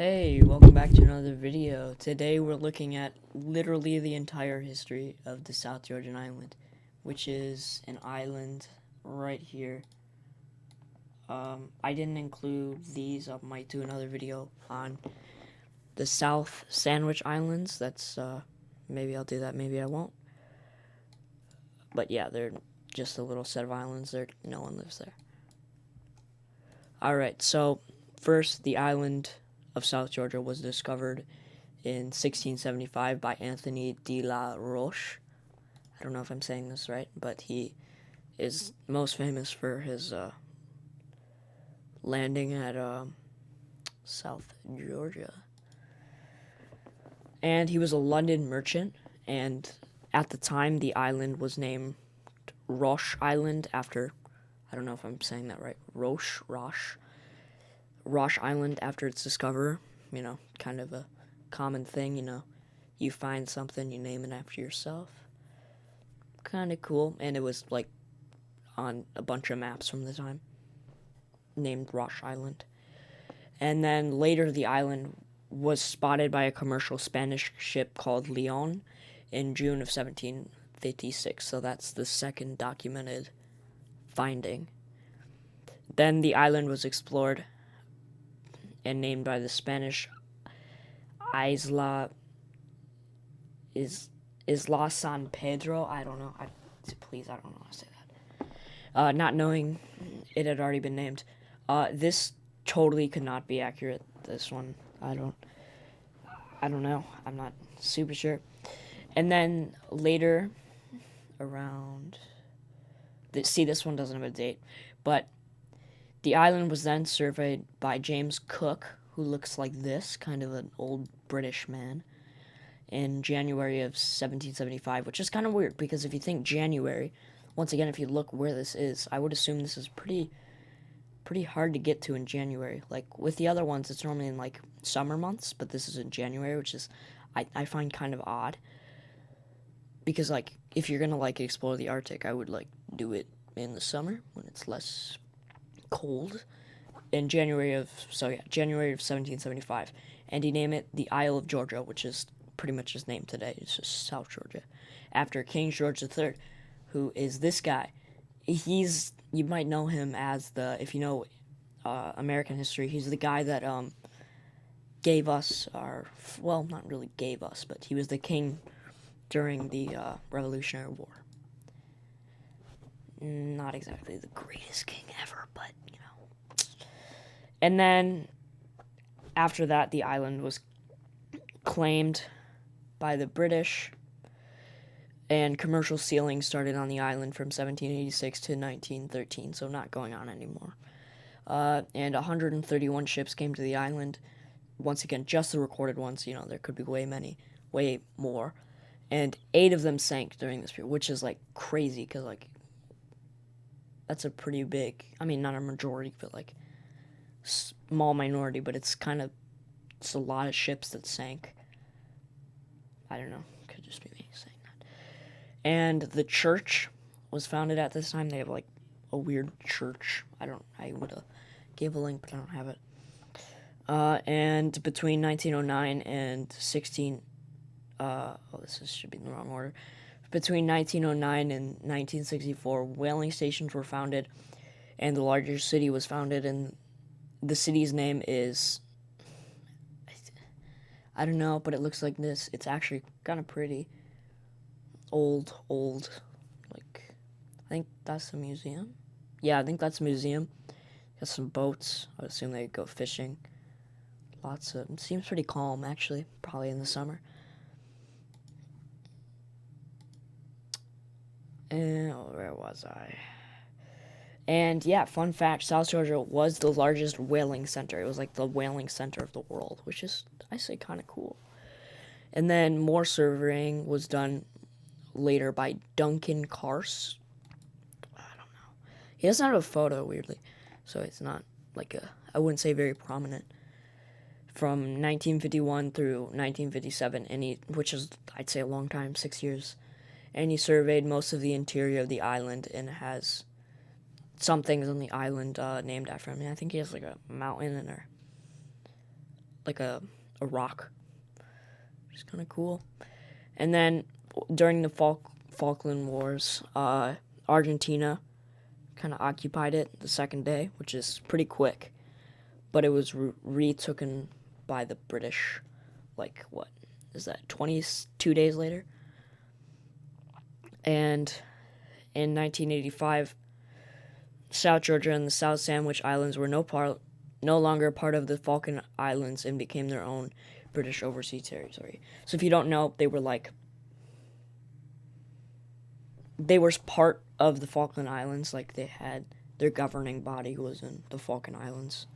Hey, welcome back to another video. Today we're looking at literally the entire history of the South Georgian island, which is an island right here. I didn't include these. I might do another video on the South Sandwich Islands. That's, maybe I'll do that, maybe I won't. But yeah, they're just a little set of islands. No one lives there. Alright, so first, the island of South Georgia was discovered in 1675 by Anthony de la Roche. I don't know if I'm saying this right, but he is most famous for his landing at South Georgia. And he was a London merchant, and at the time the island was named Roche Island after, I don't know if I'm saying that right, Roche Island after its discoverer. You know, kind of a common thing, you know. You find something, you name it after yourself. Kind of cool. And it was, like, on a bunch of maps from the time. Named Roche Island. And then later the island was spotted by a commercial Spanish ship called Lyon in June of 1756. So that's the second documented finding. Then the island was explored and named by the Spanish Isla San Pedro. I don't know. Please, I don't know how to say that. Not knowing it had already been named. This totally could not be accurate. This one, I don't know. I'm not super sure. And then later, around, this one doesn't have a date, but the island was then surveyed by James Cook, who looks like this, kind of an old British man, in January of 1775, which is kind of weird, because if you think January, once again, if you look where this is, I would assume this is pretty hard to get to in January. Like, with the other ones, it's normally in, like, summer months, but this is in January, which is, I find kind of odd, because, like, if you're gonna, like, explore the Arctic, I would, like, do it in the summer, when it's less cold, in January of 1775, and he named it the Isle of Georgia, which is pretty much his name today. It's just South Georgia, after King George III, who is this guy. You might know him as if you know American history, he's the guy that gave us well, not really gave us, but he was the king during the Revolutionary War. Not exactly the greatest king ever, but, you know. And then, after that, the island was claimed by the British, and commercial sealing started on the island from 1786 to 1913, so not going on anymore. And 131 ships came to the island. Once again, just the recorded ones, you know, there could be way more. And 8 of them sank during this period, which is, like, crazy, because, like, that's a pretty big, I mean, not a majority, but, like, small minority, but it's a lot of ships that sank. I don't know, could just be me saying that. And the church was founded at this time. They have, like, a weird church. I would have gave a link, but I don't have it. And between 1909 and should be in the wrong order. Between 1909 and 1964, whaling stations were founded, and the largest city was founded, and the city's name is, I don't know, but it looks like this. It's actually kind of pretty. Old, like, I think that's the museum. Yeah, I think that's a museum. Got some boats. I would assume they go fishing. It seems pretty calm, actually, probably in the summer. And where was I? And yeah, fun fact, South Georgia was the largest whaling center. It was like the whaling center of the world, which is, I say, kind of cool. And then more surveying was done later by Duncan Carter. I don't know. He doesn't have a photo, weirdly, so it's not like I wouldn't say very prominent. From 1951 through 1957, which is, I'd say, a long time, 6 years. And he surveyed most of the interior of the island, and has some things on the island named after him. I think he has, like, a mountain like a rock. Which is kind of cool. And then during the Falkland Wars, Argentina kind of occupied it the second day, which is pretty quick. But it was retaken by the British, like, what is that, 22 days later? And in 1985, South Georgia and the South Sandwich Islands were no longer part of the Falkland Islands and became their own British overseas territory. So if you don't know, they were part of the Falkland Islands. Like, they had their governing body was in the Falkland Islands,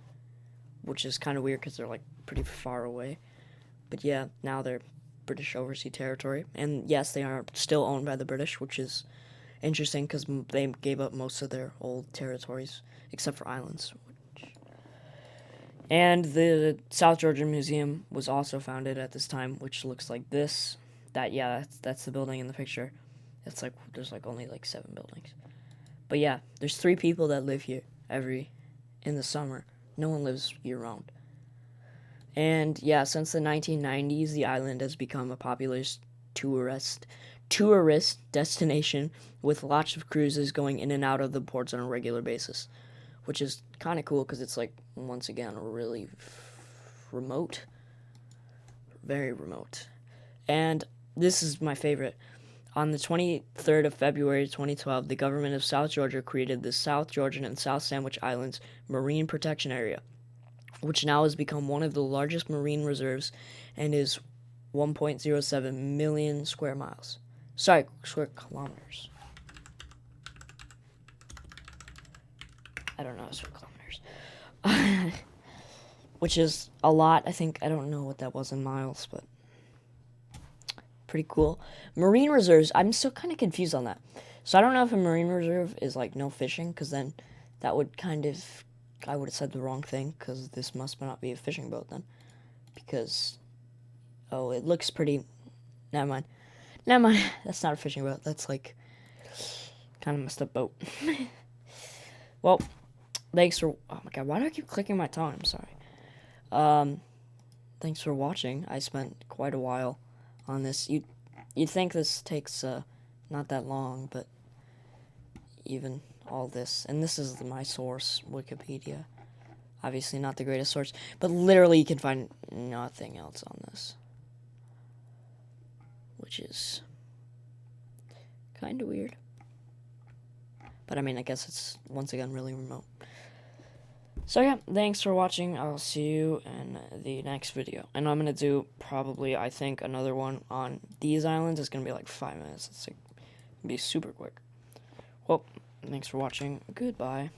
which is kind of weird because they're like pretty far away. But yeah, now they're British overseas territory, and yes, they are still owned by the British, which is interesting because they gave up most of their old territories except for islands. And the South Georgia Museum was also founded at this time, which looks like this. That's the building in the picture. It's like there's like only like 7 buildings. But yeah, there's 3 people that live here in the summer. No one lives year-round. And yeah, since the 1990s, the island has become a popular tourist destination with lots of cruises going in and out of the ports on a regular basis, which is kind of cool because it's like, once again, really remote. Very remote. And this is my favorite. On the 23rd of February 2012, the government of South Georgia created the South Georgian and South Sandwich Islands Marine Protection Area, which now has become one of the largest marine reserves and is 1.07 million square miles. Sorry, square kilometers. I don't know, square kilometers. Which is a lot. I don't know what that was in miles, but pretty cool. Marine reserves, I'm still kind of confused on that. So I don't know if a marine reserve is like no fishing, because then that would I would have said the wrong thing, because this must not be a fishing boat then. Because, it looks pretty, never mind, that's not a fishing boat, that's like, kind of messed up boat. Well, thanks for, oh my god, why do I keep clicking my tongue, I'm sorry. Thanks for watching. I spent quite a while on this. You'd think this takes, not that long, but even all this, and this is my source, Wikipedia. Obviously not the greatest source, but literally you can find nothing else on this, which is kind of weird. But I mean, I guess it's, once again, really remote. So yeah, thanks for watching. I'll see you in the next video. And I'm going to do probably, I think, another one on these islands. It's going to be like 5 minutes. It's like, be super quick. Well, thanks for watching. Goodbye.